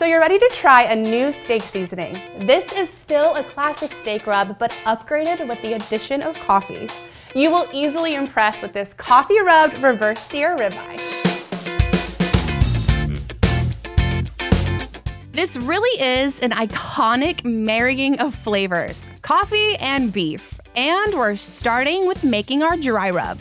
So you're ready to try a new steak seasoning. This is still a classic steak rub, but upgraded with the addition of coffee. You will easily impress with this coffee-rubbed reverse sear ribeye. This really is an iconic marrying of flavors, coffee and beef. And we're starting with making our dry rub.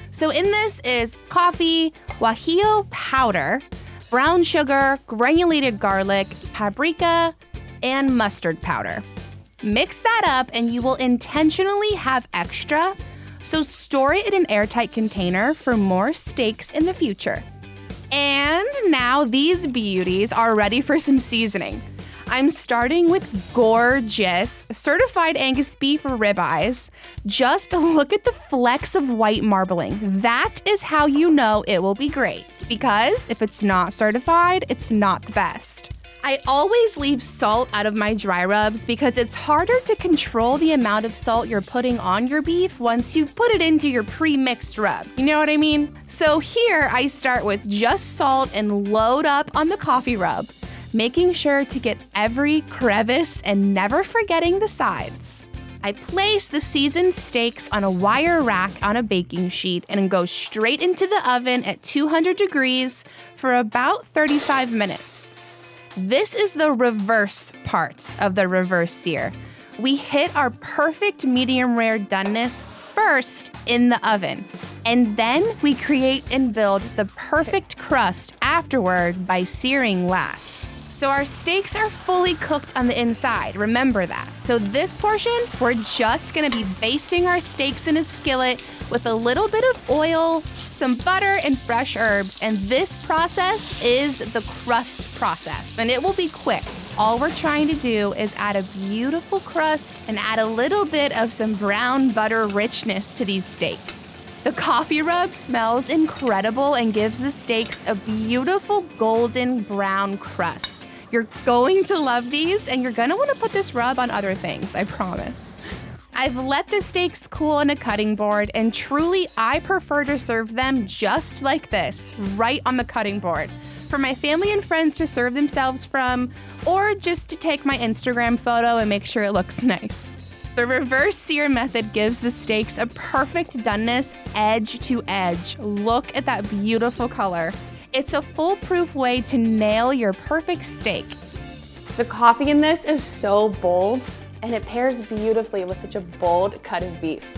So in this is coffee, guajillo powder, brown sugar, granulated garlic, paprika, and mustard powder. Mix that up and you will intentionally have extra, so store it in an airtight container for more steaks in the future. And now these beauties are ready for some seasoning. I'm starting with gorgeous Certified Angus Beef ribeyes. Just look at the flecks of white marbling. That is how you know it will be great, because if it's not certified, it's not the best. I always leave salt out of my dry rubs because it's harder to control the amount of salt you're putting on your beef once you've put it into your pre-mixed rub. You know what I mean? So here I start with just salt and load up on the coffee rub, making sure to get every crevice and never forgetting the sides. I place the seasoned steaks on a wire rack on a baking sheet and go straight into the oven at 200 degrees for about 35 minutes. This is the reverse part of the reverse sear. We hit our perfect medium rare doneness first in the oven, and then we create and build the perfect crust afterward by searing last. So our steaks are fully cooked on the inside, remember that. So this portion, we're just gonna be basting our steaks in a skillet with a little bit of oil, some butter, and fresh herbs. And this process is the crust process, and it will be quick. All we're trying to do is add a beautiful crust and add a little bit of some brown butter richness to these steaks. The coffee rub smells incredible and gives the steaks a beautiful golden brown crust. You're going to love these, and you're gonna wanna put this rub on other things, I promise. I've let the steaks cool on a cutting board, and truly, I prefer to serve them just like this, right on the cutting board, for my family and friends to serve themselves from, or just to take my Instagram photo and make sure it looks nice. The reverse sear method gives the steaks a perfect doneness edge to edge. Look at that beautiful color. It's a foolproof way to nail your perfect steak. The coffee in this is so bold, and it pairs beautifully with such a bold cut of beef.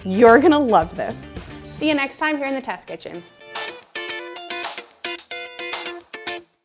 You're gonna love this. See you next time here in the test kitchen.